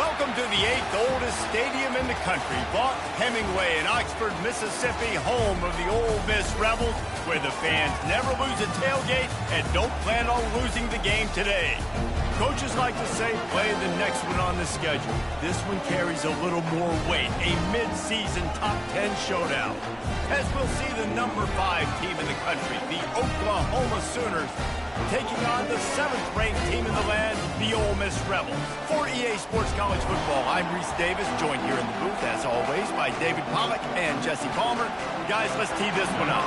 Welcome to the 8th oldest stadium in the country, Vaught Hemingway in Oxford, Mississippi, home of the Ole Miss Rebels, where the fans never lose a tailgate and don't plan on losing the game today. Coaches like to say, play the next one on the schedule. This one carries a little more weight, a mid-season top 10 showdown. As we'll see the number 5 team in the country, the Oklahoma Sooners, taking on the 7th-ranked team in the land, the Ole Miss Rebels. For EA Sports College Football, I'm Reese Davis, joined here in the booth, as always, by David Pollack and Jesse Palmer. Guys, let's tee this one up.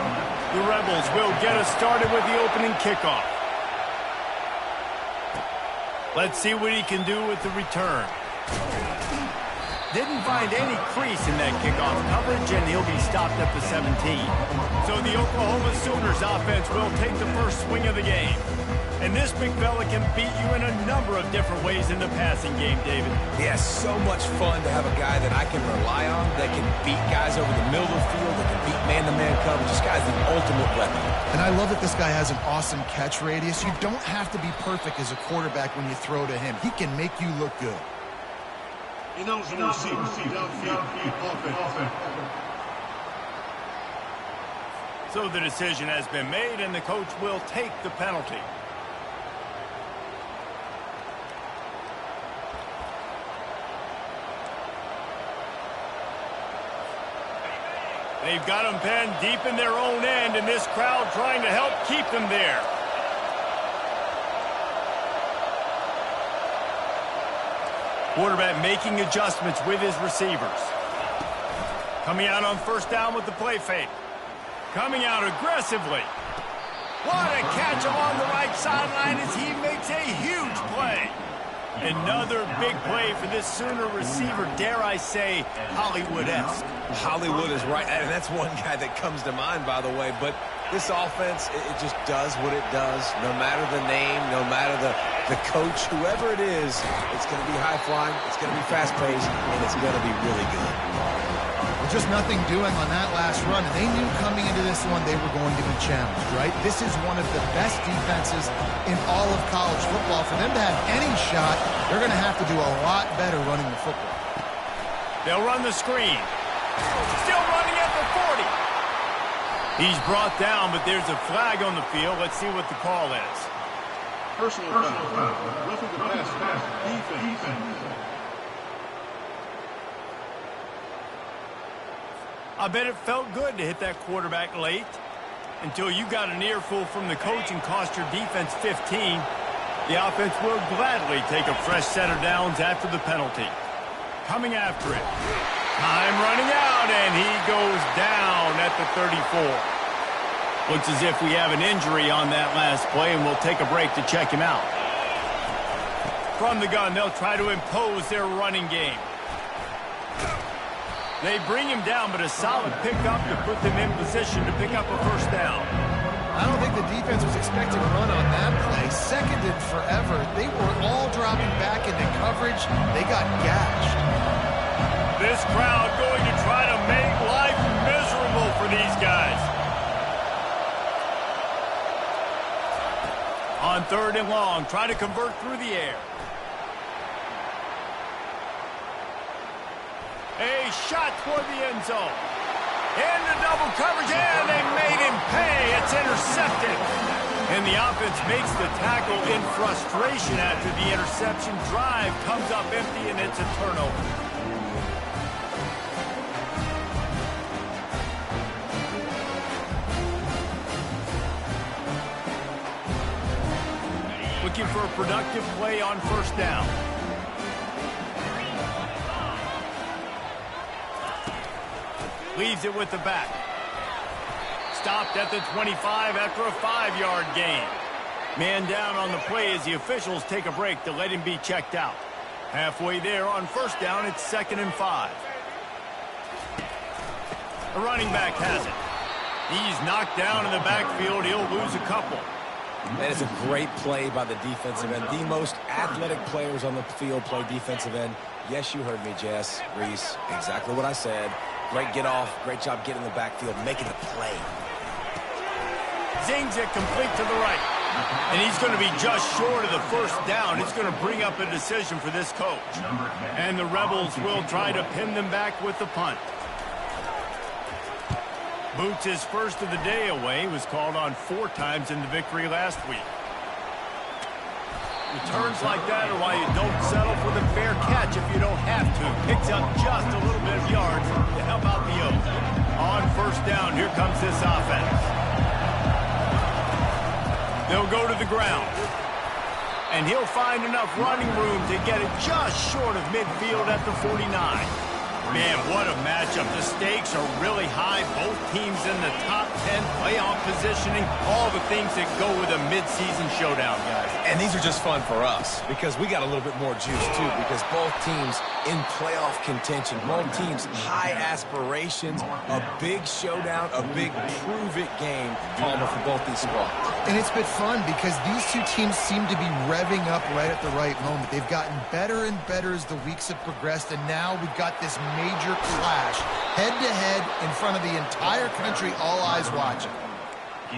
The Rebels will get us started with the opening kickoff. Let's see what he can do with the return. Didn't find any crease in that kickoff coverage, and he'll be stopped at the 17. So the Oklahoma Sooners offense will take the first swing of the game. And this big fella can beat you in a number of different ways in the passing game, David. Yeah, so much fun to have a guy that I can rely on, that can beat guys over the middle of the field, that can beat man-to-man coverage. This guy's the ultimate weapon. And I love that this guy has an awesome catch radius. You don't have to be perfect as a quarterback when you throw to him. He can make you look good. So the decision has been made, and the coach will take the penalty. They've got them penned deep in their own end, and this crowd trying to help keep them there. Quarterback making adjustments with his receivers. Coming out on first down with the play fake. Coming out aggressively. What a catch along the right sideline as he makes a huge play. Another big play for this Sooner receiver, dare I say, Hollywood-esque. Hollywood is right, and that's one guy that comes to mind, by the way. But this offense, it just does what it does. No matter the name, no matter the coach, whoever it is, it's going to be high-flying, it's going to be fast-paced, and it's going to be really good. Just nothing doing on that last run, and they knew coming into this one they were going to be challenged, right? This is one of the best defenses in all of college football. For them to have any shot, they're going to have to do a lot better running the football. They'll run the screen. Still running at the 40. He's brought down, but there's a flag on the field. Let's see what the call is. Personal foul. Roughing the pass. Defense. I bet it felt good to hit that quarterback late until you got an earful from the coach and cost your defense 15. The offense will gladly take a fresh set of downs after the penalty. Coming after it. Time running out, and he goes down at the 34. Looks as if we have an injury on that last play, and we'll take a break to check him out. From the gun, they'll try to impose their running game. They bring him down, but a solid pickup to put them in position to pick up a first down. I don't think the defense was expecting a run on that play. Seconded forever. They were all dropping back into coverage. They got gashed. This crowd going to try to make life miserable for these guys. On 3rd and long, try to convert through the air. A shot toward the end zone. Into double coverage, and they made him pay. It's intercepted. And the offense makes the tackle in frustration after the interception. Drive comes up empty, and it's a turnover. Looking for a productive play on first down. Leaves it with the back. Stopped at the 25 after a 5-yard gain. Man down on the play as the officials take a break to let him be checked out. Halfway there on first down, it's 2nd and 5. The running back has it. He's knocked down in the backfield. He'll lose a couple. That is a great play by the defensive end. The most athletic players on the field play defensive end. Yes, you heard me, Jess, Reese. Exactly what I said. Great get off. Great job getting in the backfield, making the play. Zings it complete to the right. And he's going to be just short of the first down. It's going to bring up a decision for this coach. And the Rebels will try to pin them back with the punt. Boots' his first of the day away, was called on 4 times in the victory last week. Returns like that are why you don't settle for the fair catch if you don't have to. Picks up just a little bit of yards to help out the O's. On first down, here comes this offense. They'll go to the ground. And he'll find enough running room to get it just short of midfield at the 49. Man, what a matchup. The stakes are really high. Both teams in the top 10 playoff positioning. All the things that go with a midseason showdown, guys. And these are just fun for us because we got a little bit more juice, too, because both teams in playoff contention, both teams high aspirations, a big showdown, a big prove-it game, Palmer, for both these squads. And it's been fun because these two teams seem to be revving up right at the right moment. They've gotten better and better as the weeks have progressed, and now we've got this major clash, head-to-head in front of the entire country, all eyes watching.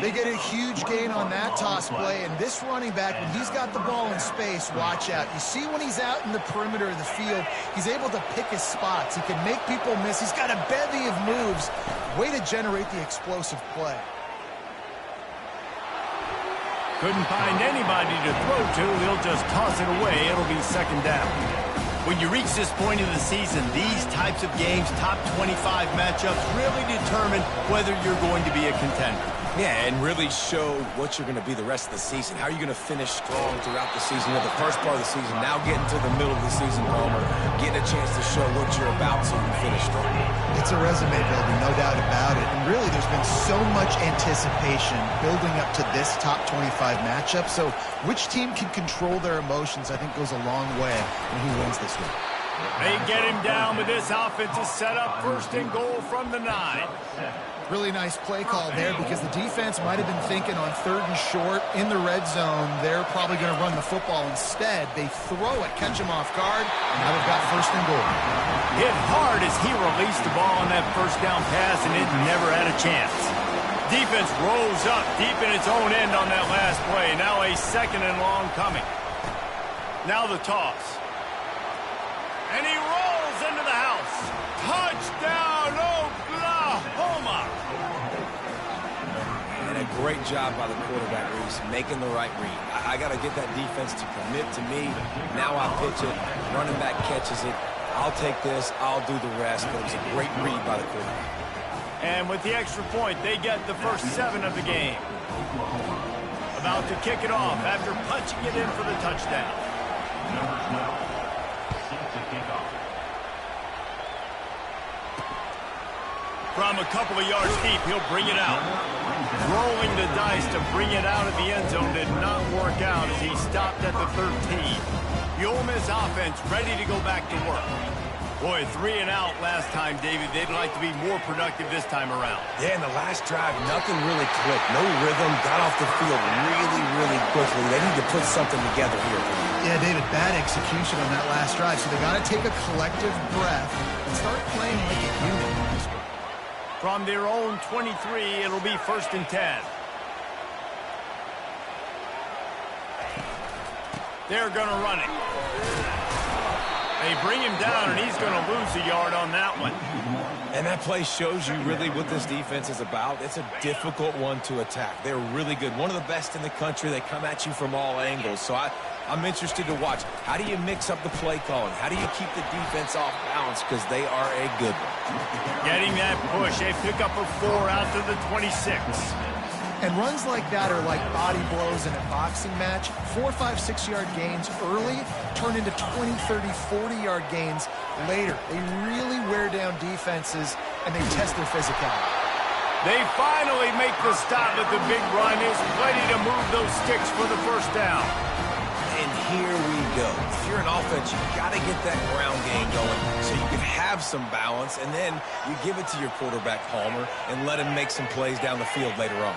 They get a huge gain on that toss play, and this running back, when he's got the ball in space, watch out. You see when he's out in the perimeter of the field, he's able to pick his spots. He can make people miss. He's got a bevy of moves. Way to generate the explosive play. Couldn't find anybody to throw to. He'll just toss it away. It'll be second down. When you reach this point of the season, these types of games, top 25 matchups, really determine whether you're going to be a contender. Yeah, and really show what you're going to be the rest of the season. How are you going to finish strong throughout the season? You know, the first part of the season, now getting to the middle of the season, Palmer, getting a chance to show what you're about so you can finish strong. It's a resume building, no doubt about it. And really, there's been so much anticipation building up to this top 25 matchup. So which team can control their emotions, I think, goes a long way when he wins this week. They get him down, but this offense is set up first and goal from the 9. Really nice play call there because the defense might have been thinking on 3rd and short in the red zone. They're probably going to run the football instead. They throw it, catch him off guard, and now they've got first and goal. Hit hard as he released the ball on that first down pass, and it never had a chance. Defense rolls up deep in its own end on that last play. Now a second and long coming. Now the toss. And he rolls into the house. Touchdown, Oklahoma! And a great job by the quarterback, Reese, making the right read. I got to get that defense to commit to me. Now I pitch it. Running back catches it. I'll take this. I'll do the rest. But it was a great read by the quarterback. And with the extra point, they get the first 7 of the game. About to kick it off after punching it in for the touchdown. From a couple of yards deep, he'll bring it out. Rolling the dice to bring it out of the end zone did not work out as he stopped at the 13. The Ole Miss offense ready to go back to work. Boy, 3 and out last time, David. They'd like to be more productive this time around. Yeah, in the last drive, nothing really clicked. No rhythm. Got off the field really, really quickly. They need to put something together here. Yeah, David, bad execution on that last drive. So they got to take a collective breath and start playing like a unit. From their own 23, it'll be first and 10. They're going to run it. They bring him down, and he's going to lose a yard on that one. And that play shows you really what this defense is about. It's a difficult one to attack. They're really good. One of the best in the country. They come at you from all angles. So I'm interested to watch. How do you mix up the play calling? How do you keep the defense off balance? Because they are a good one. Getting that push. They pick up a 4 out to the 26. And runs like that are like body blows in a boxing match. 4, 5, 6-yard gains early turn into 20, 30, 40-yard gains later. They really wear down defenses, and they test their physicality. They finally make the stop, but the big run is ready to move those sticks for the first down. And here we go. If you're an offense, you got to get that ground game going so you can have some balance, and then you give it to your quarterback, Palmer, and let him make some plays down the field later on.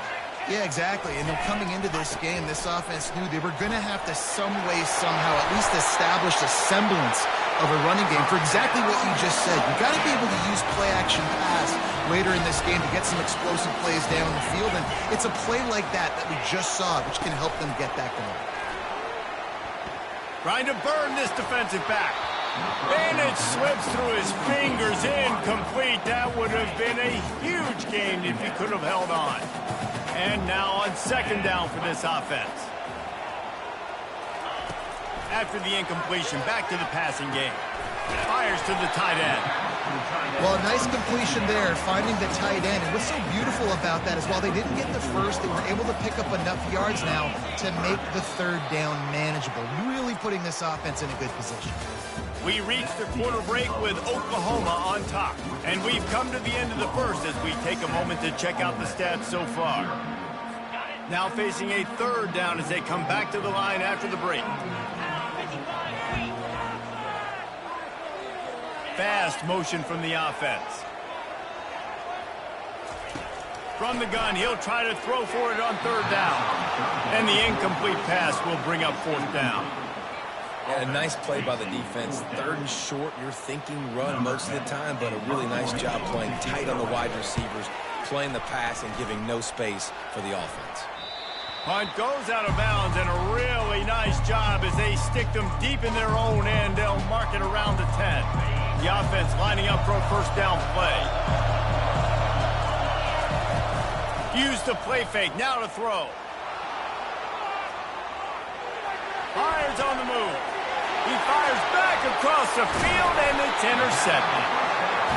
Yeah, exactly. And they're coming into this game, this offense knew they were going to have to some way, somehow, at least establish a semblance of a running game for exactly what you just said. You got to be able to use play-action pass later in this game to get some explosive plays down the field. And it's a play like that we just saw, which can help them get that going. Trying to burn this defensive back. And it slips through his fingers, incomplete. That would have been a huge gain if he could have held on. And now on second down for this offense. After the incompletion, back to the passing game. Fires to the tight end. Well, a nice completion there, finding the tight end. And what's so beautiful about that is while they didn't get the first, they were able to pick up enough yards now to make the third down manageable. Really putting this offense in a good position. We reached the quarter break with Oklahoma on top. And we've come to the end of the first as we take a moment to check out the stats so far. Now facing a third down as they come back to the line after the break. Fast motion from the offense. From the gun, he'll try to throw for it on third down. And the incomplete pass will bring up fourth down. Yeah, a nice play by the defense. Third and short, you're thinking run most of the time, but a really nice job playing tight on the wide receivers, playing the pass and giving no space for the offense. Punt goes out of bounds, and a really nice job as they stick them deep in their own end. They'll mark it around the 10. The offense lining up for a first down play. Use the play fake, now to throw. Fires on the move. He fires back across the field, and it's intercepted.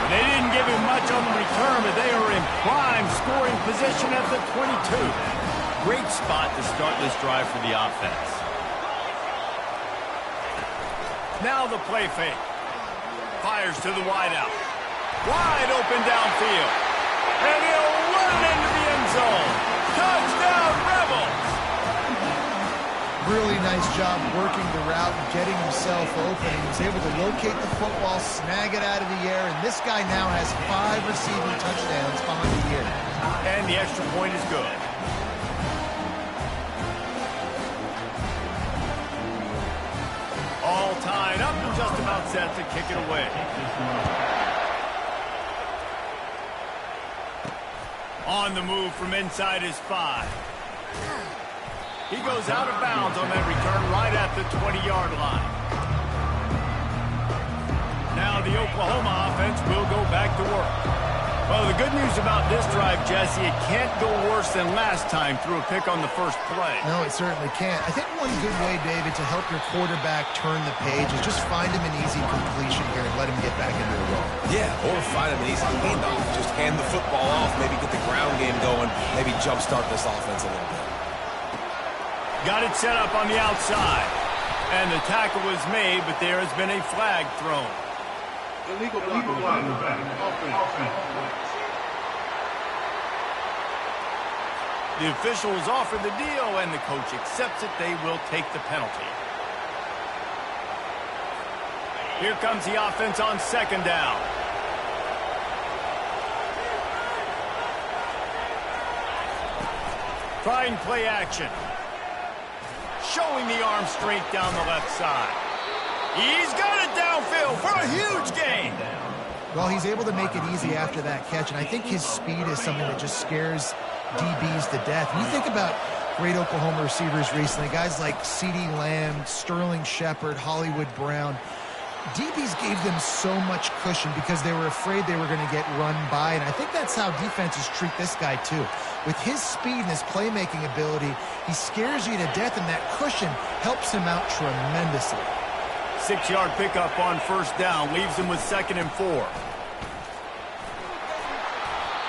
They didn't give him much on the return, but they are in prime scoring position at the 22. Great spot to start this drive for the offense. Now the play fake. Fires to the wideout. Wide open downfield. And he'll run into the end zone. Touchdown, Rebels! Really nice job working the route and getting himself open. He was able to locate the football, snag it out of the air, and this guy now has 5 receiving touchdowns on the year. And the extra point is good. All tied up and just about set to kick it away. On the move from inside his 5. He goes out of bounds on that return right at the 20-yard line. Now the Oklahoma offense will go back to work. Well, the good news about this drive, Jesse, it can't go worse than last time through a pick on the first play. No, it certainly can't. I think one good way, David, to help your quarterback turn the page is just find him an easy completion here and let him get back into the role. Yeah, or find him an easy handoff. Just hand the football off, maybe get the ground game going, maybe jumpstart this offense a little bit. Got it set up on the outside. And the tackle was made, but there has been a flag thrown. Illegal block on the back. Offense. The officials offer the deal, and the coach accepts it. They will take the penalty. Here comes the offense on second down. Trying play action. Showing the arm strength down the left side. He's got it downfield for a huge gain. Well, he's able to make it easy after that catch, and I think his speed is something that just scares DBs to death. When you think about great Oklahoma receivers recently, guys like CeeDee Lamb, Sterling Shepard, Hollywood Brown, DBs gave them so much cushion because they were afraid they were going to get run by, and I think that's how defenses treat this guy too. With his speed and his playmaking ability, he scares you to death, and that cushion helps him out tremendously. 6-yard pickup on first down, leaves him with 2nd and 4.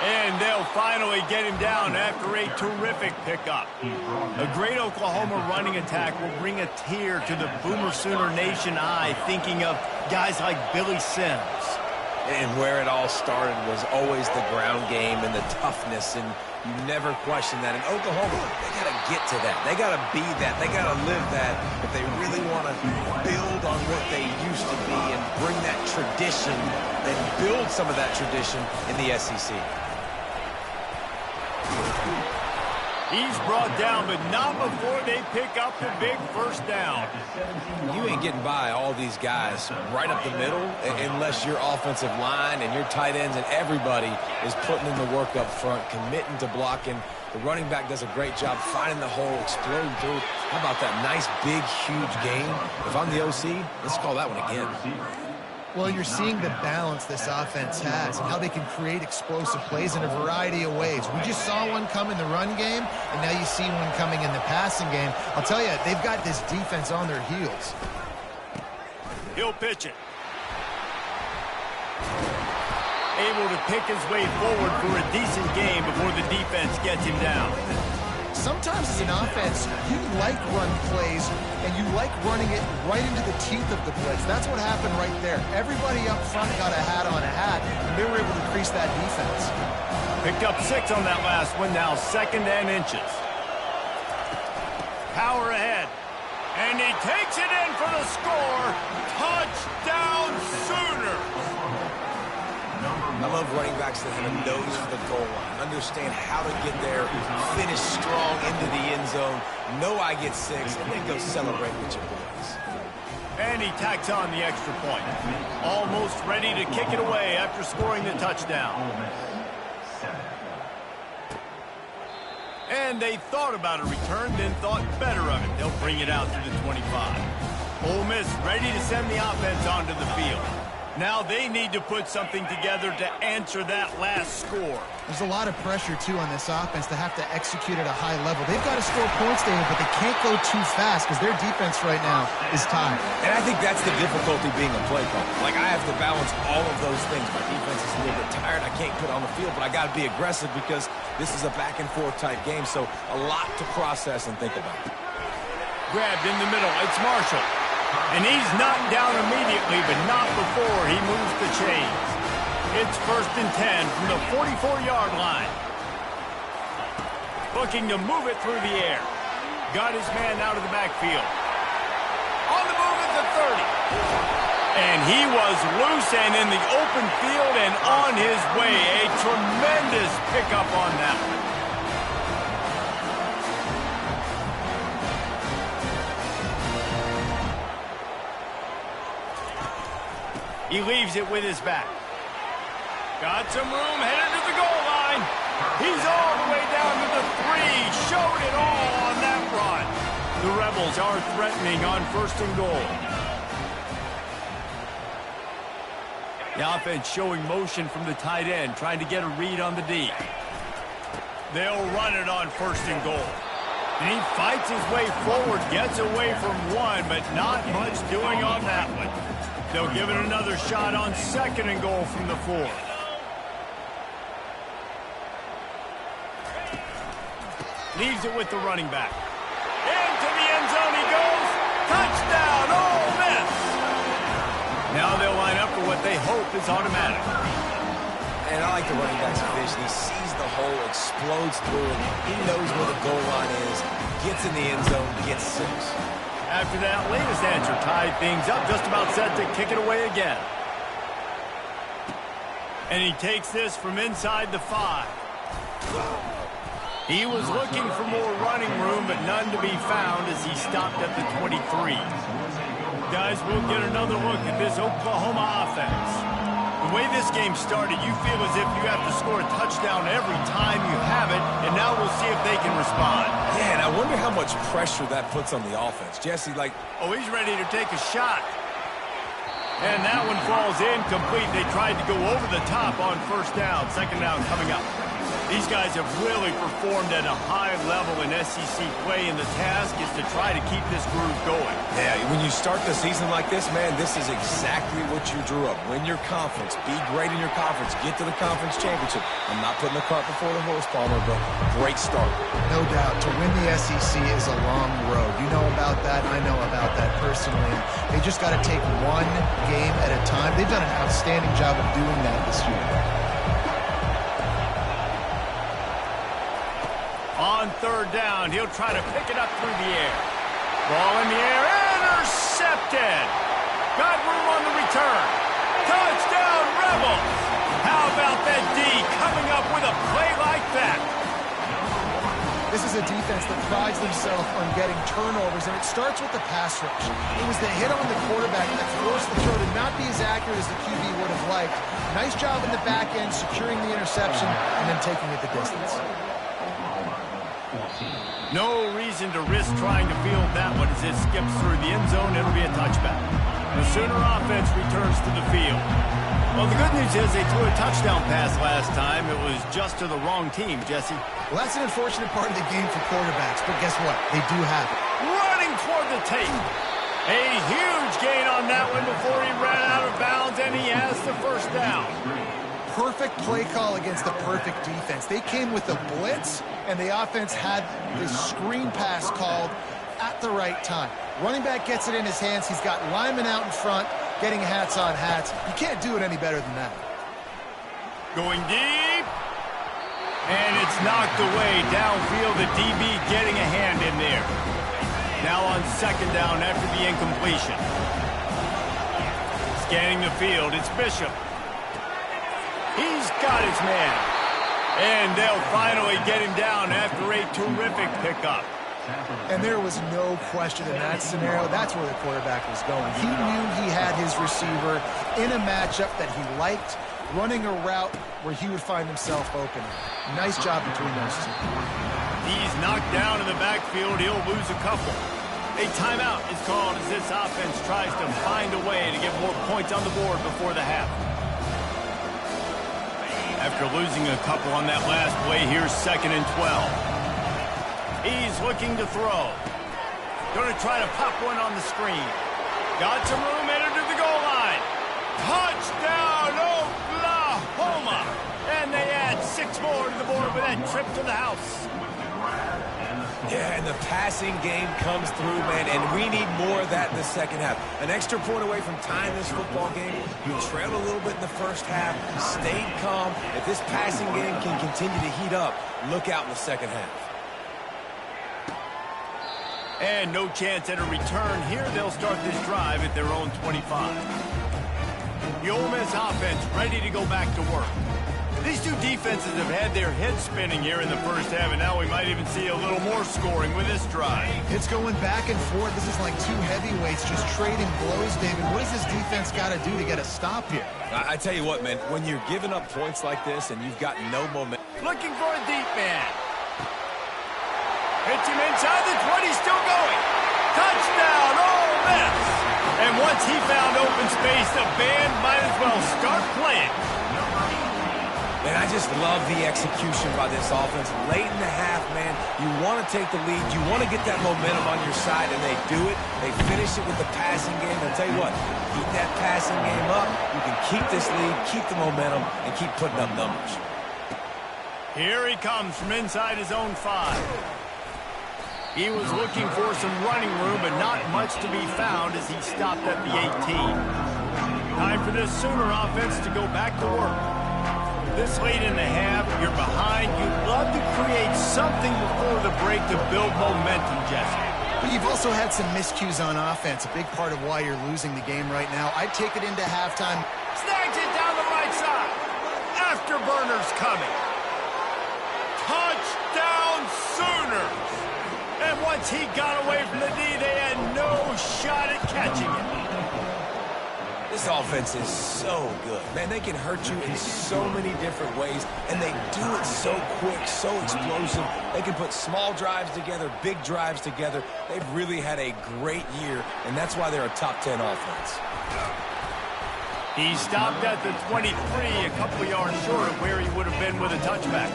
And they'll finally get him down after a terrific pickup. A great Oklahoma running attack will bring a tear to the Boomer Sooner Nation eye, thinking of guys like Billy Sims. And where it all started was always the ground game and the toughness, and you never question that. In Oklahoma, they got to get to that. They got to be that. They got to live that if they really want to build on what they used to be and bring that tradition and build some of that tradition in the SEC. He's brought down, but not before they pick up the big first down. You ain't getting by all these guys right up the middle unless your offensive line and your tight ends and everybody is putting in the work up front, committing to blocking. The running back does a great job finding the hole, exploding through. How about that nice, big, huge gain? If I'm the OC, let's call that one again. Well, you're seeing the balance this offense has and how they can create explosive plays in a variety of ways. We just saw one come in the run game, and now you see one coming in the passing game. I'll tell you, they've got this defense on their heels. He'll pitch it. Able to pick his way forward for a decent game before the defense gets him down. Sometimes as an offense, you like run plays, and you like running it right into the teeth of the blitz. That's what happened right there. Everybody up front got a hat on a hat, and they were able to crease that defense. Picked up 6 on that last one, now 2nd and inches. Power ahead. And he takes it in for the score. Touchdown Sooners! I love running backs that have a nose for the goal line, understand how to get there, finish strong into the end zone, know I get 6, and then go celebrate with your boys. And he tacks on the extra point. Almost ready to kick it away after scoring the touchdown. And they thought about a return, then thought better of it. They'll bring it out to the 25. Ole Miss ready to send the offense onto the field. Now they need to put something together to answer that last score. There's a lot of pressure, too, on this offense to have to execute at a high level. They've got to score points, David, but they can't go too fast because their defense right now is tied. And I think that's the difficulty being a play caller. Like, I have to balance all of those things. My defense is a little bit tired. I can't put on the field, but I got to be aggressive because this is a back-and-forth type game, so a lot to process and think about. Grabbed in the middle. It's Marshall. And he's knocked down immediately, but not before he moves the chains. It's 1st and 10 from the 44-yard line. Looking to move it through the air. Got his man out of the backfield. On the move at the 30. And he was loose and in the open field and on his way. A tremendous pickup on that one. He leaves it with his back. Got some room, headed to the goal line. He's all the way down to the 3. Showed it all on that run. The Rebels are threatening on 1st and goal. The offense showing motion from the tight end, trying to get a read on the D. They'll run it on 1st and goal. And he fights his way forward, gets away from one, but not much doing on that one. They'll give it another shot on 2nd and goal from the 4. Leaves it with the running back. Into the end zone he goes. Touchdown, Ole Miss! Now they'll line up for what they hope is automatic. And I like the running back's vision. He sees the hole, explodes through it. He knows where the goal line is, gets in the end zone, gets 6. After that latest answer tied things up, just about set to kick it away again. And he takes this from inside the 5. He was looking for more running room, but none to be found as he stopped at the 23. Guys, we'll get another look at this Oklahoma offense. The way this game started, you feel as if you have to score a touchdown every time you have it, and now we'll see if they can respond. Yeah, and I wonder how much pressure that puts on the offense. Jesse, oh, he's ready to take a shot. And that one falls incomplete. They tried to go over the top on 1st down. 2nd down coming up. These guys have really performed at a high level in SEC play, and the task is to try to keep this groove going. Yeah, when you start the season like this, man, this is exactly what you drew up. Win your conference. Be great in your conference. Get to the conference championship. I'm not putting the cart before the horse, Palmer, but great start. No doubt. To win the SEC is a long road. You know about that. I know about that personally. They just got to take one game at a time. They've done an outstanding job of doing that this year. On 3rd down, he'll try to pick it up through the air. Ball in the air, intercepted. Got room on the return. Touchdown, Rebels. How about that D coming up with a play like that? This is a defense that prides themselves on getting turnovers, and it starts with the pass rush. It was the hit on the quarterback that forced the throw to not be as accurate as the QB would have liked. Nice job in the back end, securing the interception, and then taking it the distance. No reason to risk trying to field that one as it skips through the end zone. It'll be a touchback. The Sooner offense returns to the field. Well, the good news is they threw a touchdown pass last time. It was just to the wrong team, Jesse. Well, that's an unfortunate part of the game for quarterbacks, but guess what? They do have it. Running toward the tape. A huge gain on that one before he ran out of bounds, and he has the first down. Perfect play call against the perfect defense. They came with a blitz, and the offense had the screen pass called at the right time. Running back gets it in his hands. He's got linemen out in front, getting hats on hats. You can't do it any better than that. Going deep. And it's knocked away downfield. The DB getting a hand in there. Now on second down after the incompletion. Scanning the field, it's Bishop. He's got his man. And they'll finally get him down after a terrific pickup. And there was no question in that scenario. That's where the quarterback was going. He knew he had his receiver in a matchup that he liked, running a route where he would find himself open. Nice job between those two. He's knocked down in the backfield. He'll lose a couple. A timeout is called as this offense tries to find a way to get more points on the board before the half. After losing a couple on that last play, here's 2nd and 12. He's looking to throw. Going to try to pop one on the screen. Got some room, headed to the goal line. Touchdown, Oklahoma! And they add 6 more to the board with that trip to the house. Yeah, and the passing game comes through, man, and we need more of that in the second half. An extra point away from tying this football game. You trailed a little bit in the first half, stayed calm. If this passing game can continue to heat up, look out in the second half. And no chance at a return here. They'll start this drive at their own 25. The Ole Miss offense ready to go back to work. These two defenses have had their heads spinning here in the first half, and now we might even see a little more scoring with this drive. It's going back and forth. This is like two heavyweights just trading blows, David. What does this defense got to do to get a stop here? I tell you what, man, when you're giving up points like this and you've got no momentum. Looking for a deep man. Hits him inside the 20, still going. Touchdown, Ole Miss. And once he found open space, the band might as well start playing. Man, I just love the execution by this offense. Late in the half, man, you want to take the lead. You want to get that momentum on your side, and they do it. They finish it with the passing game. I'll tell you what, keep that passing game up. You can keep this lead, keep the momentum, and keep putting up numbers. Here he comes from inside his own 5. He was looking for some running room, but not much to be found as he stopped at the 18. Time for this Sooner offense to go back to work. This late in the half, you're behind. You'd love to create something before the break to build momentum, Jesse. But you've also had some miscues on offense, a big part of why you're losing the game right now. I'd take it into halftime. Snags it down the right side. Afterburner's coming. Touchdown Sooners. And once he got away from the D, they had no shot at catching it. This offense is so good. Man, they can hurt you in so many different ways, and they do it so quick, so explosive. They can put small drives together, big drives together. They've really had a great year, and that's why they're a top 10 offense. He stopped at the 23, a couple yards short of where he would have been with a touchback.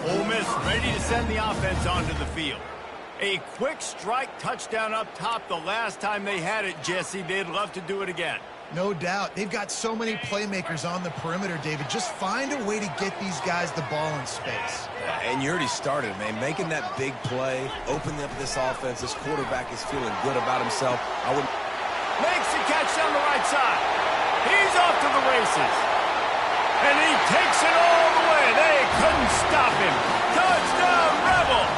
Ole Miss ready to send the offense onto the field. A quick strike touchdown up top the last time they had it, Jesse. They'd love to do it again. No doubt. They've got so many playmakers on the perimeter, David. Just find a way to get these guys the ball in space. And you already started, man. Making that big play, opening up this offense. This quarterback is feeling good about himself. Makes the catch down the right side. He's off to the races. And he takes it all the way. They couldn't stop him. Touchdown, Rebels!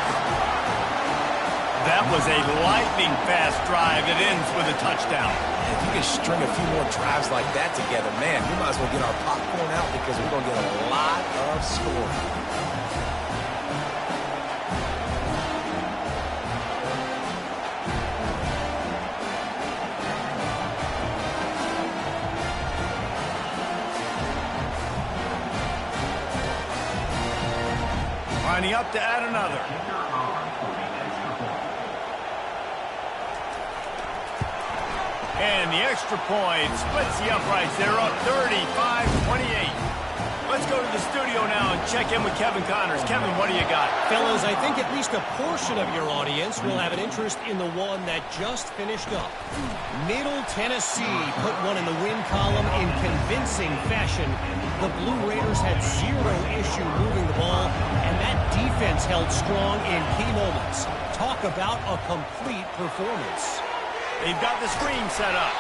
That was a lightning-fast drive that ends with a touchdown. If you can string a few more drives like that together, man, we might as well get our popcorn out because we're going to get a lot of scoring. Lining up to add another. And the extra point splits the uprights. They're up 35-28. Let's go to the studio now and check in with Kevin Connors. Kevin, what do you got? Fellas, I think at least a portion of your audience will have an interest in the one that just finished up. Middle Tennessee put one in the win column in convincing fashion. The Blue Raiders had zero issue moving the ball, and that defense held strong in key moments. Talk about a complete performance. They've got the screen set up.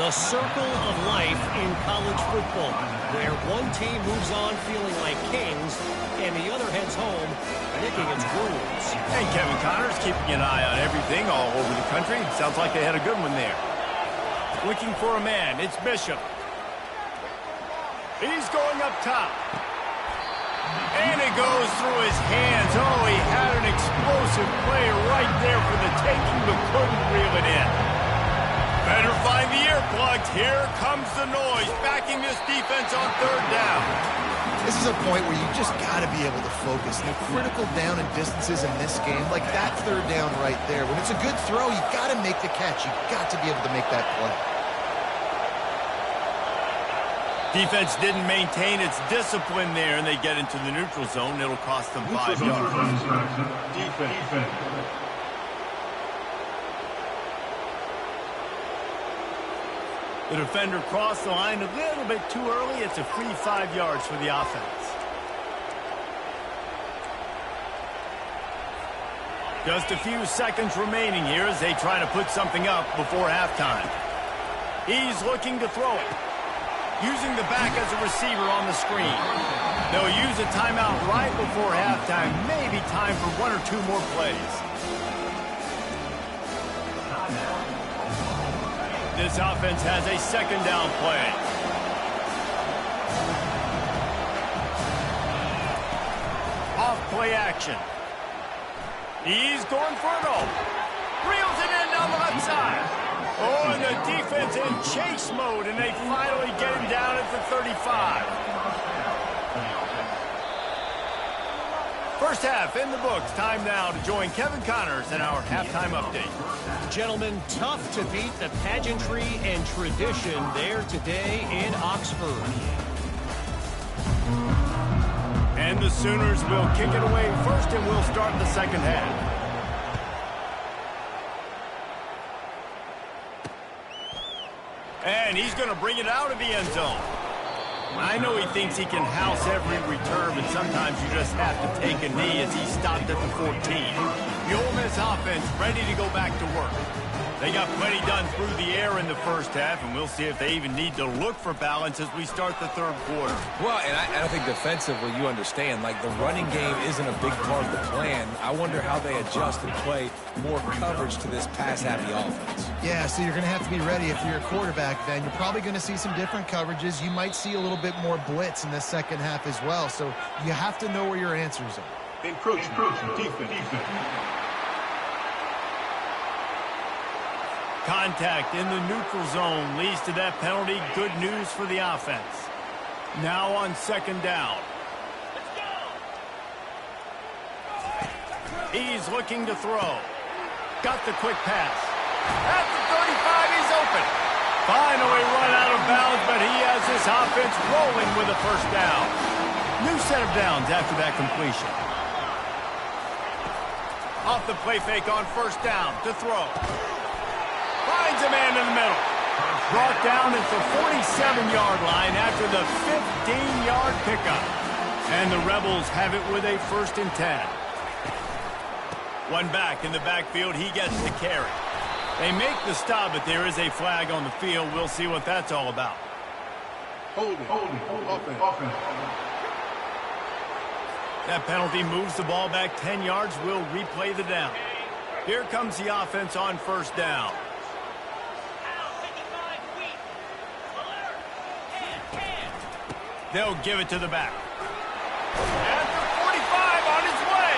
The circle of life in college football, where one team moves on feeling like kings, and the other heads home licking its wounds. And Kevin Connors keeping an eye on everything all over the country. Sounds like they had a good one there. Looking for a man. It's Bishop. He's going up top. And it goes through his hands. Oh, he had an explosive play right there for the taking, but couldn't reel it in. Better find the earplugs. Here comes the noise, backing this defense on third down. This is a point where you just got to be able to focus. The critical down and distances in this game, like that third down right there. When it's a good throw, you got to make the catch. You got to be able to make that play. Defense didn't maintain its discipline there, and they get into the neutral zone. It'll cost them 5 yards. Defense. The defender crossed the line a little bit too early. It's a free 5 yards for the offense. Just a few seconds remaining here as they try to put something up before halftime. He's looking to throw it. Using the back as a receiver on the screen. They'll use a timeout right before halftime. Maybe time for 1 or 2 more plays. This offense has a second down play. Off play action. He's going for it all. Reels it in down the left side. Oh, and the defense in chase mode, and they finally get him down at the 35. First half in the books. Time now to join Kevin Connors in our halftime update. Gentlemen, tough to beat the pageantry and tradition there today in Oxford. And the Sooners will kick it away first, and we'll start the second half. And he's going to bring it out of the end zone. I know he thinks he can house every return, but sometimes you just have to take a knee as he stopped at the 14. The Ole Miss offense ready to go back to work. They got plenty done through the air in the first half, and we'll see if they even need to look for balance as we start the third quarter. Well, and I think defensively, you understand, like the running game isn't a big part of the plan. I wonder how they adjust and play more coverage to this pass-happy offense. Yeah, so you're going to have to be ready if you're a quarterback, then. You're probably going to see some different coverages. You might see a little bit more blitz in the second half as well, so you have to know where your answers are. Encroaching. Defense. Contact in the neutral zone leads to that penalty. Good news for the offense. Now on second down. He's looking to throw. Got the quick pass. At the 35, he's open. Finally run out of bounds, but he has this offense rolling with a first down. New set of downs after that completion. Off the play fake on first down to throw. Finds a man in the middle. Brought down at the 47-yard line after the 15-yard pickup. And the Rebels have it with a 1st and 10. One back in the backfield. He gets the carry. They make the stop, but there is a flag on the field. We'll see what that's all about. Holding. Offense. That penalty moves the ball back 10 yards. We'll replay the down. Here comes the offense on first down. They'll give it to the back. After 45 on his way.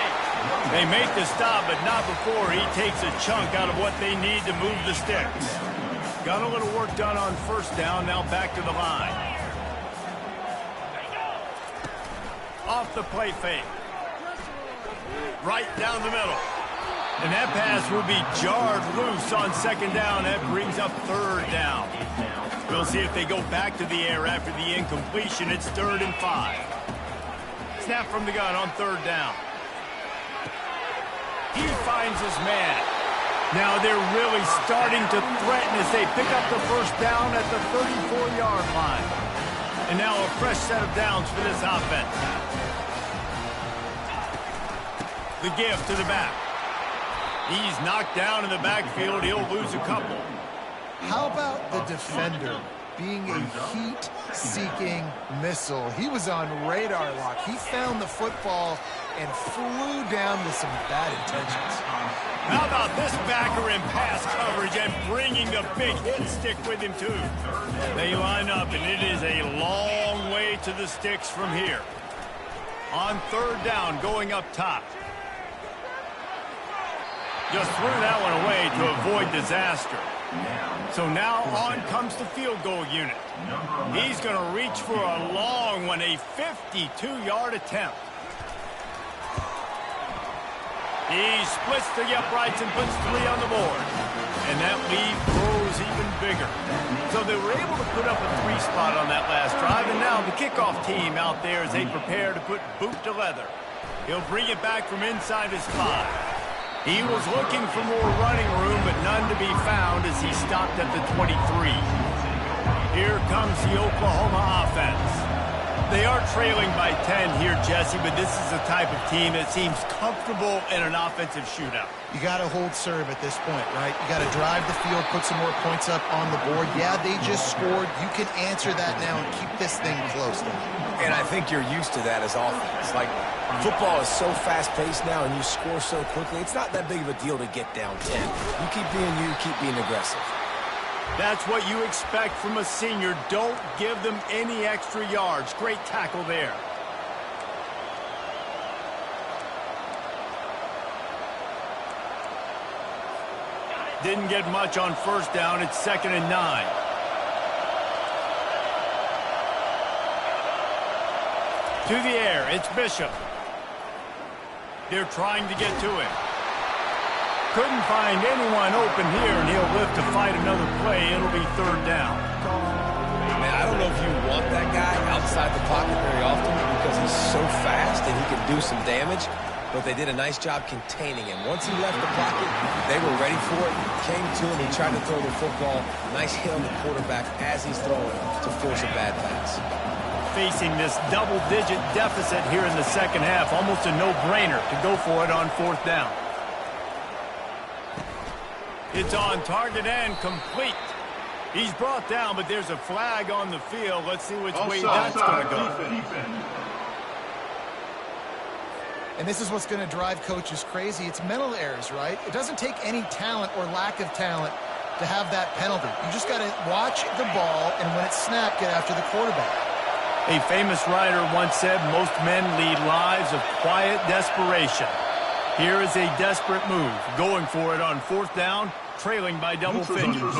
They make the stop, but not before he takes a chunk out of what they need to move the sticks. Got a little work done on first down, now back to the line. Off the play fake. Right down the middle. And that pass will be jarred loose on second down. That brings up third down. We'll see if they go back to the air after the incompletion. It's 3rd and 5. Snap from the gun on third down. He finds his man. Now they're really starting to threaten as they pick up the first down at the 34-yard line. And now a fresh set of downs for this offense. The give to the back. He's knocked down in the backfield. He'll lose a couple. How about the defender being a heat-seeking missile? He was on radar lock. He found the football and flew down with some bad intentions. How about this backer in pass coverage and bringing the big hit stick with him, too? They line up, and it is a long way to the sticks from here. On third down, going up top. Just threw that one away to avoid disaster. So now on comes the field goal unit. He's going to reach for a long one, a 52-yard attempt. He splits the uprights and puts 3 on the board. And that lead grows even bigger. So they were able to put up a 3 spot on that last drive, and now the kickoff team out there as they prepare to put boot to leather. He'll bring it back from inside his 5. He was looking for more running room, but none to be found as he stopped at the 23. Here comes the Oklahoma offense. They are trailing by 10 here, Jesse, but this is the type of team that seems comfortable in an offensive shootout. You got to hold serve at this point, right? You got to drive the field, put some more points up on the board. Yeah, they just scored. You can answer that now and keep this thing close. And I think you're used to that as offense. Like, football is so fast-paced now and you score so quickly, it's not that big of a deal to get down 10. You keep being aggressive. That's what you expect from a senior. Don't give them any extra yards. Great tackle there. Didn't get much on first down. It's 2nd and 9. To the air, it's Bishop. They're trying to get to him. Couldn't find anyone open here, and he'll live to fight another play. It'll be 3rd down. Man, I don't know if you want that guy outside the pocket very often because he's so fast and he can do some damage, but they did a nice job containing him. Once he left the pocket, they were ready for it, came to him, he tried to throw the football. Nice hit on the quarterback as he's throwing to force a bad pass. Facing this double-digit deficit here in the second half, almost a no-brainer to go for it on 4th down. It's on target and complete. He's brought down, but there's a flag on the field. Let's see which way that's going to go. And this is what's going to drive coaches crazy. It's mental errors, right? It doesn't take any talent or lack of talent to have that penalty. You just got to watch the ball, and when it's snapped, get after the quarterback. A famous writer once said, most men lead lives of quiet desperation. Here is a desperate move, going for it on 4th down, trailing by double figures.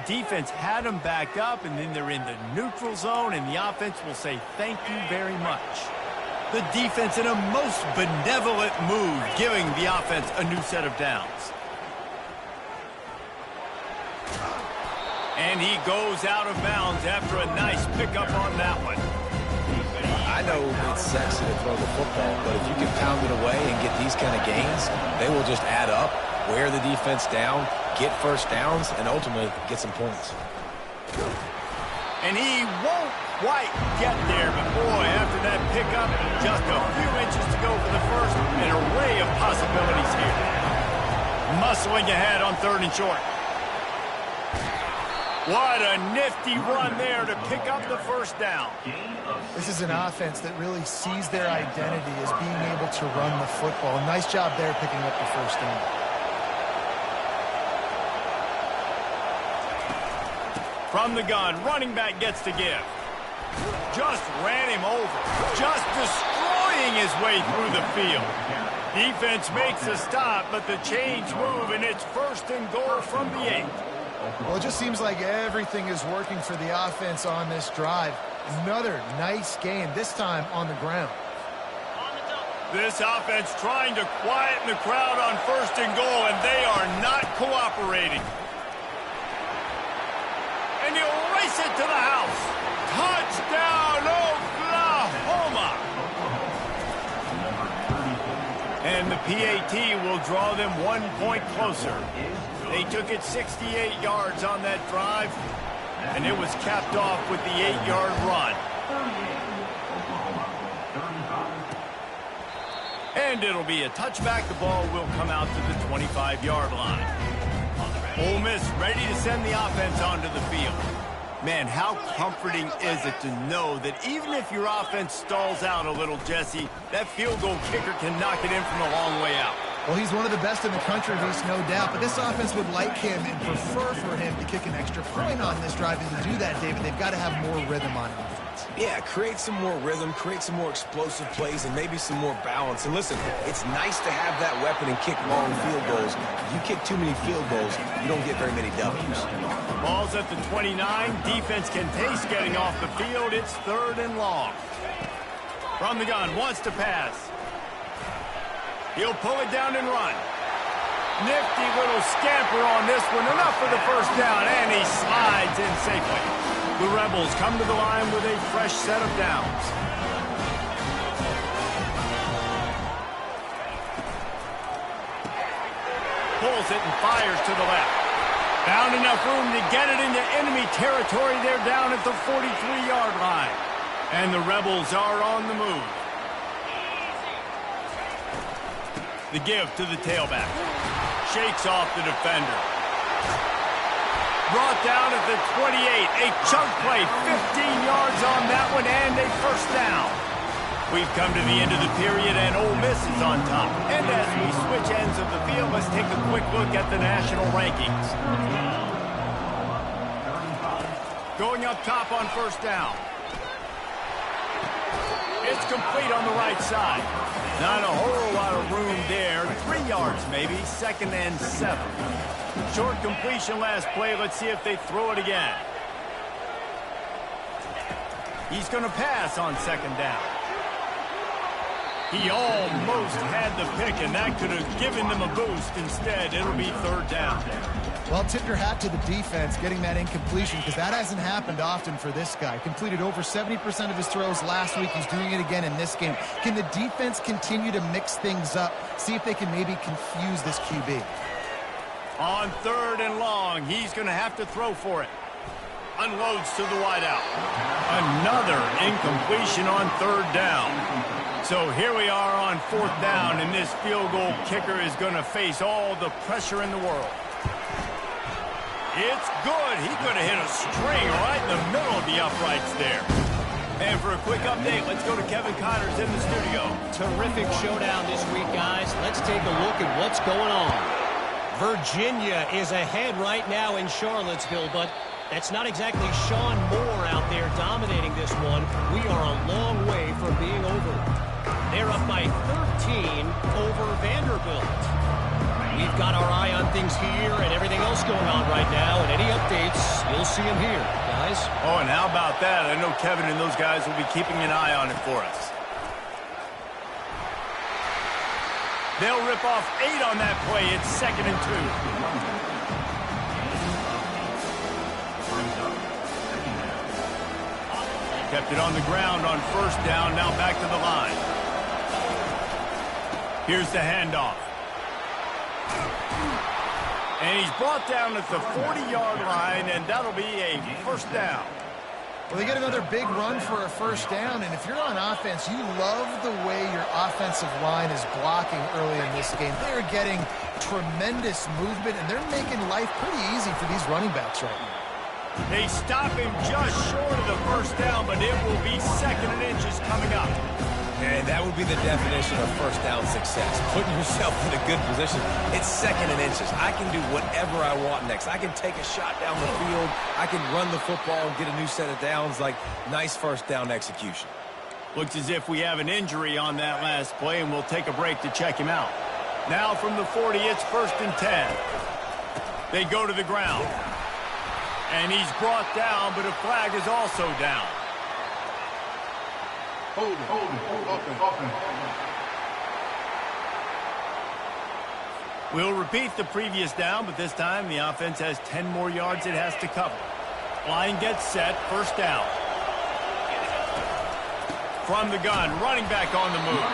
Defense had them back up, and then they're in the neutral zone, and the offense will say thank you very much. The defense in a most benevolent move, giving the offense a new set of downs. And he goes out of bounds after a nice pickup on that one. I know it's sexy to throw the football, but if you can pound it away and get these kind of gains, they will just add up, wear the defense down, get first downs, and ultimately get some points. And he won't quite get there, but boy, after that pickup, just a few inches to go for the first, an array of possibilities here. Muscling ahead on 3rd and short. What a nifty run there to pick up the first down. This is an offense that really sees their identity as being able to run the football. Nice job there picking up the first down. From the gun, running back gets to give. Just ran him over. Just destroying his way through the field. Defense makes a stop, but the chains move, and it's 1st and goal from the 8. Well, it just seems like everything is working for the offense on this drive. Another nice game, this time on the ground. This offense trying to quieten the crowd on 1st and goal, and they are not cooperating. And he'll race it to the house. Touchdown, Oklahoma! And the PAT will draw them 1 point closer. They took it 68 yards on that drive, and it was capped off with the 8-yard run. And it'll be a touchback. The ball will come out to the 25-yard line. Ole Miss ready to send the offense onto the field. Man, how comforting is it to know that even if your offense stalls out a little, Jesse, that field goal kicker can knock it in from a long way out. Well, he's one of the best in the country, Reese, no doubt. But this offense would like him and prefer for him to kick an extra point on this drive. And to do that, David, they've got to have more rhythm on offense. Yeah, create some more rhythm, create some more explosive plays, and maybe some more balance. And listen, it's nice to have that weapon and kick long field goals. If you kick too many field goals, you don't get very many W's. Ball's at the 29. Defense can taste getting off the field. It's 3rd and long. From the gun, wants to pass. He'll pull it down and run. Nifty little scamper on this one. Enough for the 1st down, and he slides in safely. The Rebels come to the line with a fresh set of downs. Pulls it and fires to the left. Found enough room to get it into enemy territory. They're down at the 43-yard line. And the Rebels are on the move. The give to the tailback. Shakes off the defender. Brought down at the 28. A chunk play, 15 yards on that one, and a 1st down. We've come to the end of the period, and Ole Miss is on top. And as we switch ends of the field, let's take a quick look at the national rankings. Going up top on 1st down. It's complete on the right side. Not a whole lot of room there. 3 yards maybe, 2nd and 7. Short completion last play. Let's see if they throw it again. He's going to pass on 2nd down. He almost had the pick, and that could have given them a boost. Instead, it'll be 3rd down. Well, tip your hat to the defense getting that incompletion, because that hasn't happened often for this guy. Completed over 70% of his throws last week. He's doing it again in this game. Can the defense continue to mix things up, see if they can maybe confuse this QB? On 3rd and long, he's going to have to throw for it. Unloads to the wideout. Another incompletion on 3rd down. So here we are on 4th down, and this field goal kicker is going to face all the pressure in the world. It's good. He could have hit a string right in the middle of the uprights there. And for a quick update, let's go to Kevin Connors in the studio. Terrific showdown this week, guys. Let's take a look at what's going on. Virginia is ahead right now in Charlottesville, but that's not exactly Sean Moore out there dominating this one. We are a long way from being over. They're up by 13 over Vanderbilt. We've got our eye on things here and everything else going on right now, and any updates, you'll see them here, guys. Oh, and how about that? I know Kevin and those guys will be keeping an eye on it for us. They'll rip off 8 on that play. It's 2nd and 2. Kept it on the ground on 1st down. Now back to the line. Here's the handoff. And he's brought down at the 40-yard line, and that'll be a 1st down. Well, they get another big run for a 1st down, and if you're on offense, you love the way your offensive line is blocking early in this game. They're getting tremendous movement, and they're making life pretty easy for these running backs right now. They stop him just short of the 1st down, but it will be 2nd and inches coming up. And that would be the definition of 1st down success. Putting yourself in a good position. It's 2nd and inches. I can do whatever I want next. I can take a shot down the field. I can run the football and get a new set of downs. Like, nice 1st down execution. Looks as if we have an injury on that last play, and we'll take a break to check him out. Now from the 40, it's 1st and 10. They go to the ground. And he's brought down, but a flag is also down. Hold it. Offense. We'll repeat the previous down, but this time the offense has 10 more yards it has to cover. Line gets set, first down. From the gun, running back on the move.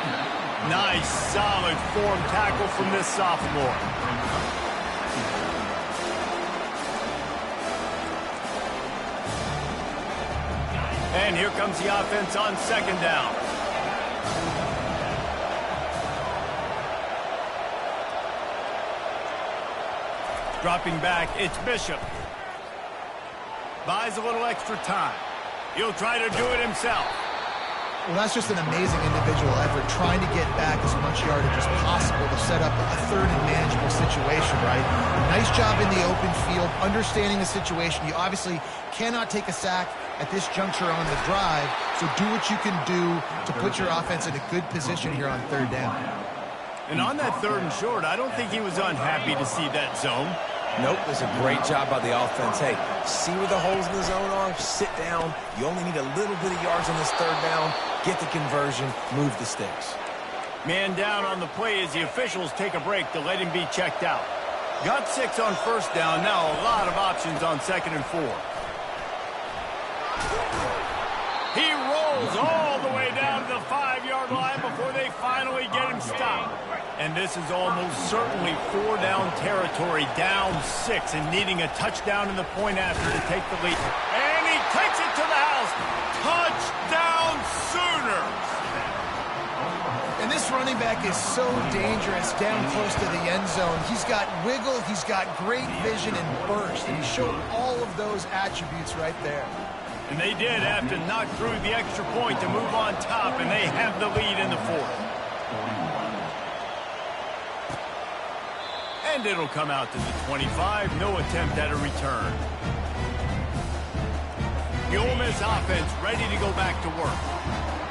Nice, solid form tackle from this sophomore. And here comes the offense on second down. Dropping back, it's Bishop. Buys a little extra time. He'll try to do it himself. Well, that's just an amazing individual effort, trying to get back as much yardage as possible to set up a third and manageable situation, right? Nice job in the open field, understanding the situation. You obviously cannot take a sack at this juncture on the drive, so do what you can do to put your offense in a good position here on third down. And on that third and short, I don't think he was unhappy to see that zone. Nope, there's a great job by the offense. Hey, see where the holes in the zone are? Sit down. You only need a little bit of yards on this third down. Get the conversion. Move the sticks. Man down on the play as the officials take a break to let him be checked out. Got 6 on first down. Now a lot of options on second and 4. He rolls all the way down to the 5-yard line before they finally get him stopped. And this is almost certainly 4-down territory, down 6, and needing a touchdown in the point after to take the lead. And he takes it to the house. Touchdown Sooners! And this running back is so dangerous down close to the end zone. He's got wiggle, he's got great vision and burst, and he showed all of those attributes right there. And they did have to knock through the extra point to move on top, and they have the lead in the 4th. And it'll come out to the 25. No attempt at a return. The Ole Miss offense ready to go back to work.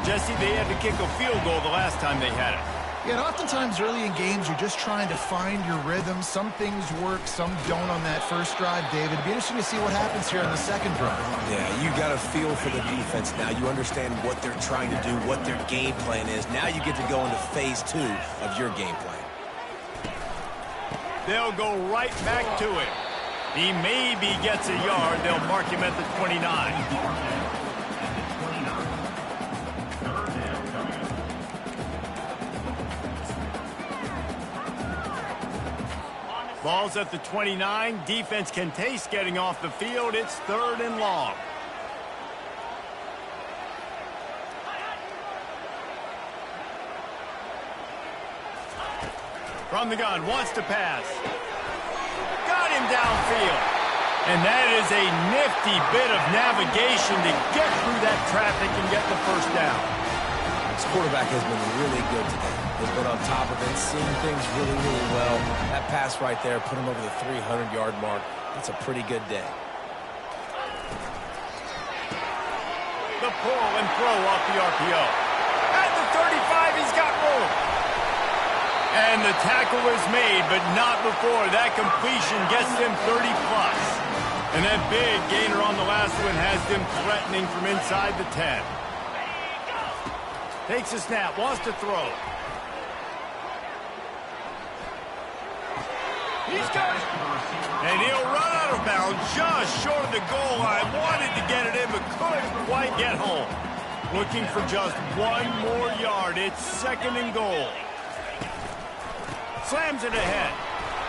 Jesse, they had to kick a field goal the last time they had it. Yeah, and oftentimes early in games, you're just trying to find your rhythm. Some things work, some don't on that first drive, David. It'd be interesting to see what happens here on the second drive. Yeah, you got a feel for the defense now. You understand what they're trying to do, what their game plan is. Now you get to go into phase 2 of your game plan. They'll go right back to it. He maybe gets a yard. They'll mark him at the 29. Ball's at the 29. Defense can taste getting off the field. It's 3rd and long. From the gun, wants to pass. Got him downfield. And that is a nifty bit of navigation to get through that traffic and get the first down. This quarterback has been really good today. He's been on top of it, seeing things really, really well. That pass right there put him over the 300-yard mark. That's a pretty good day. The pull and throw off the RPO. At the 35, he's got room. And the tackle is made, but not before that completion gets them 30-plus. And that big gainer on the last one has them threatening from inside the 10. Takes a snap, wants to throw. He's got it. And he'll run out of bounds just short of the goal line. Wanted to get it in, but couldn't quite get home. Looking for just 1 more yard. It's 2nd and goal. Slams it ahead.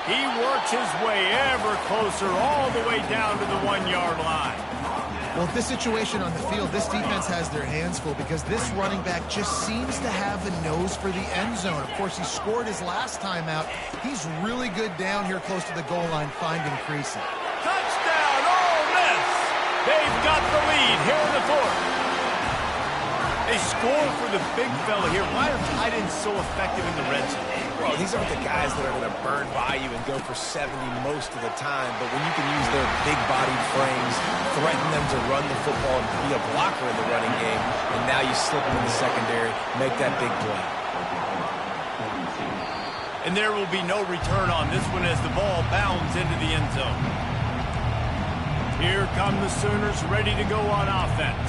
He works his way ever closer all the way down to the 1-yard line. Well, this situation on the field, this defense has their hands full because this running back just seems to have a nose for the end zone. Of course, he scored his last time out. He's really good down here close to the goal line, finding creasing. Touchdown, Ole Miss! They've got the lead here in the 4th. They score for the big fella here. Why are tight ends so effective in the red zone? Well, these aren't the guys that are going to burn by you and go for 70 most of the time, but when you can use their big-bodied frames, threaten them to run the football and be a blocker in the running game, and now you slip them in the secondary, make that big play. And there will be no return on this one as the ball bounds into the end zone. Here come the Sooners ready to go on offense.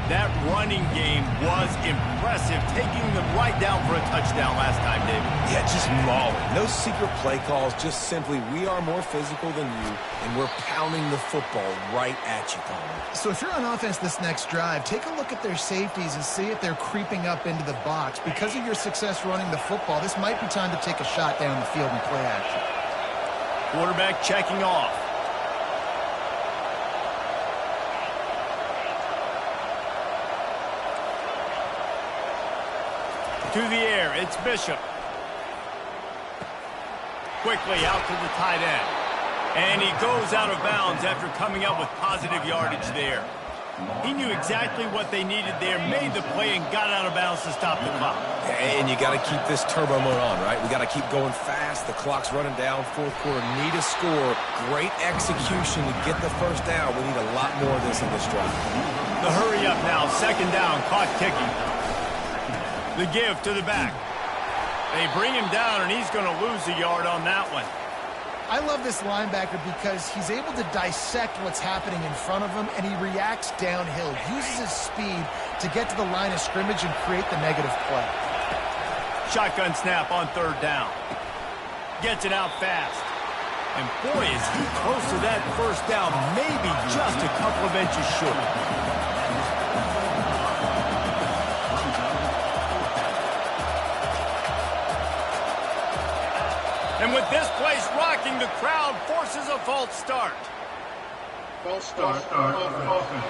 That running game was impressive, taking them right down for a touchdown last time, David. Yeah, just mauling. No secret play calls, just simply we are more physical than you, and we're pounding the football right at you, Palmer. So if you're on offense this next drive, take a look at their safeties and see if they're creeping up into the box. Because of your success running the football, this might be time to take a shot down the field and play action. Quarterback checking off. To the air, it's Bishop. Quickly out to the tight end. And he goes out of bounds after coming up with positive yardage there. He knew exactly what they needed there, made the play, and got out of bounds to stop the clock. And you got to keep this turbo mode on, right? We got to keep going fast. The clock's running down. Fourth quarter, need a score. Great execution to get the first down. We need a lot more of this in this drive. The hurry up now, second down, clock ticking. The give to the back. They bring him down, and he's going to lose a yard on that one. I love this linebacker because he's able to dissect what's happening in front of him, and he reacts downhill, uses his speed to get to the line of scrimmage and create the negative play. Shotgun snap on third down. Gets it out fast. And boy, is he close to that first down, maybe just a couple of inches short. And with this place rocking, the crowd forces a false start. False start. Offense.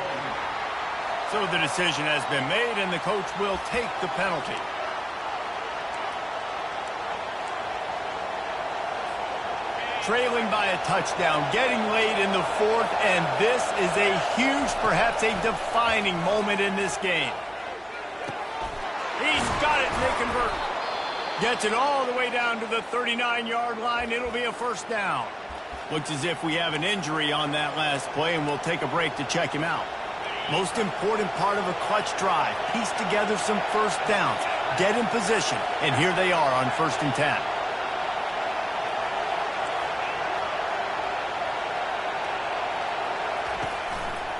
So the decision has been made, and the coach will take the penalty. Trailing by a touchdown, getting late in the fourth, and this is a huge, perhaps a defining moment in this game. He's got it, and they convert. Gets it all the way down to the 39-yard line. It'll be a first down. Looks as if we have an injury on that last play, and we'll take a break to check him out. Most important part of a clutch drive. Piece together some first downs. Get in position, and here they are on 1st and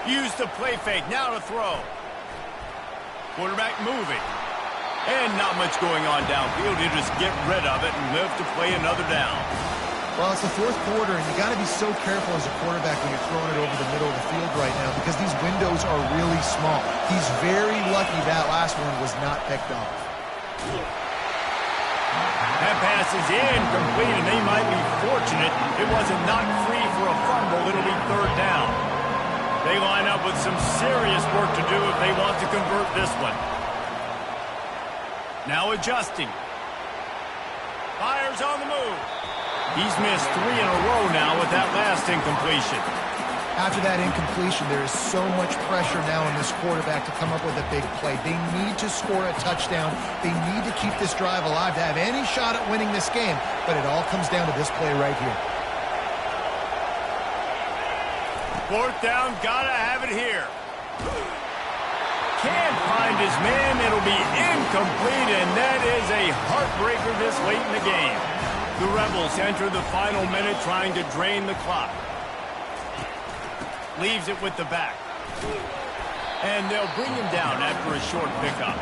10. Use the play fake. Now to throw. Quarterback moving. And not much going on downfield. You just get rid of it and live to play another down. Well, it's the fourth quarter, and you got to be so careful as a quarterback when you're throwing it over the middle of the field right now because these windows are really small. He's very lucky that last one was not picked off. That pass is incomplete, and they might be fortunate it wasn't knocked free for a fumble. It'll be third down. They line up with some serious work to do if they want to convert this one. Now adjusting. Fires on the move. He's missed 3 in a row now with that last incompletion. After that incompletion, there is so much pressure now on this quarterback to come up with a big play. They need to score a touchdown. They need to keep this drive alive to have any shot at winning this game. But it all comes down to this play right here. Fourth down, gotta have it here. Can't find his man. It'll be incomplete, and that is a heartbreaker this late in the game. The Rebels enter the final minute trying to drain the clock. Leaves it with the back. And they'll bring him down after a short pickup.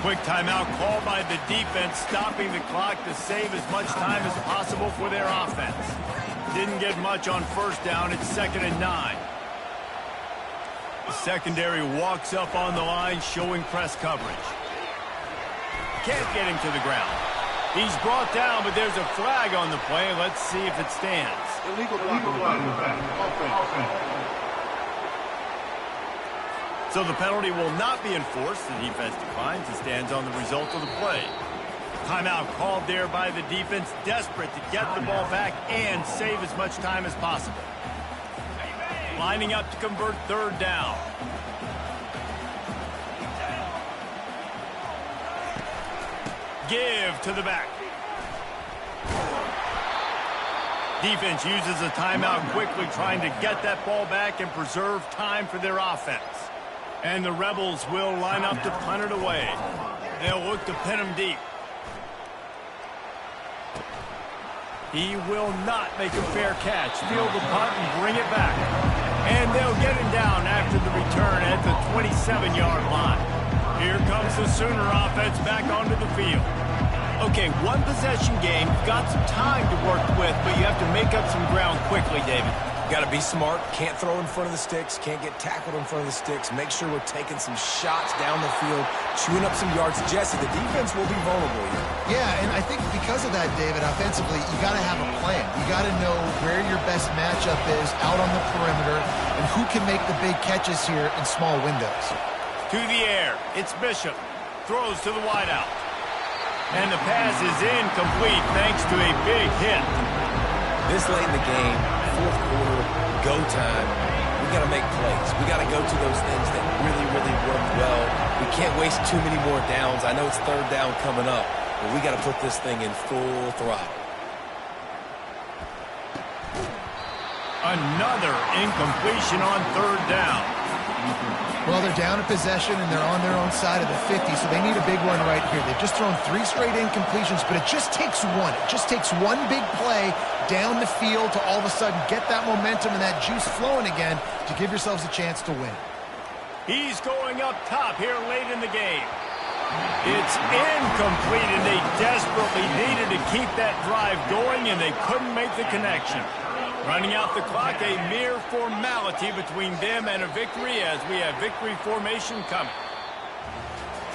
Quick timeout called by the defense, stopping the clock to save as much time as possible for their offense. Didn't get much on first down. It's 2nd and 9. The secondary walks up on the line, showing press coverage. Can't get him to the ground. He's brought down, but there's a flag on the play. Let's see if it stands. Illegal block in the back. Offense. So the penalty will not be enforced. The defense declines and stands on the result of the play. Timeout called there by the defense, desperate to get the ball back and save as much time as possible. Lining up to convert third down. Give to the back. Defense uses a timeout quickly, trying to get that ball back and preserve time for their offense. And the Rebels will line up to punt it away. They'll look to pin him deep. He will not make a fair catch. Field the punt and bring it back. And they'll get him down after the return at the 27-yard line. Here comes the Sooner offense back onto the field. Okay, one possession game. Got some time to work with, but you have to make up some ground quickly, David. Got to be smart. Can't throw in front of the sticks. Can't get tackled in front of the sticks. Make sure we're taking some shots down the field, chewing up some yards. Jesse, the defense will be vulnerable here. Yeah, and I think because of that, David, offensively, you got to have a plan. You got to know where your best matchup is out on the perimeter and who can make the big catches here in small windows. To the air, it's Bishop. Throws to the wideout. And the pass is incomplete thanks to a big hit. This late in the game, fourth quarter, go time, we got to make plays. We got to go to those things that really, really work well. We can't waste too many more downs. I know it's third down coming up, but we got to put this thing in full throttle. Another incompletion on third down. Well, they're down a possession, and they're on their own side of the 50, so they need a big one right here. They've just thrown 3 straight incompletions, but it just takes one. It just takes one big play down the field to all of a sudden get that momentum and that juice flowing again to give yourselves a chance to win. He's going up top here late in the game. It's incomplete, and they desperately needed to keep that drive going, and they couldn't make the connection. Running out the clock, a mere formality between them and a victory as we have victory formation coming.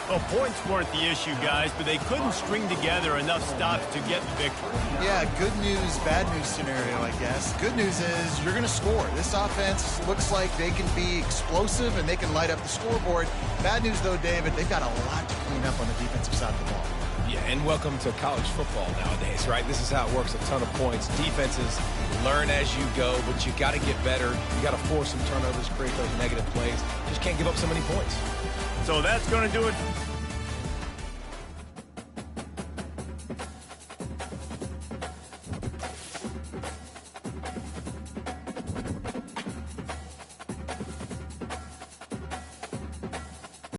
Well, points weren't the issue, guys, but they couldn't string together enough stops to get the victory. Yeah, good news, bad news scenario, I guess. Good news is you're going to score. This offense looks like they can be explosive and they can light up the scoreboard. Bad news, though, David, they've got a lot to clean up on the defensive side of the ball. Yeah, and welcome to college football nowadays, right? This is how it works, a ton of points. Defenses learn as you go, but you got to get better. You got to force some turnovers, create those negative plays. Just can't give up so many points. So that's going to do it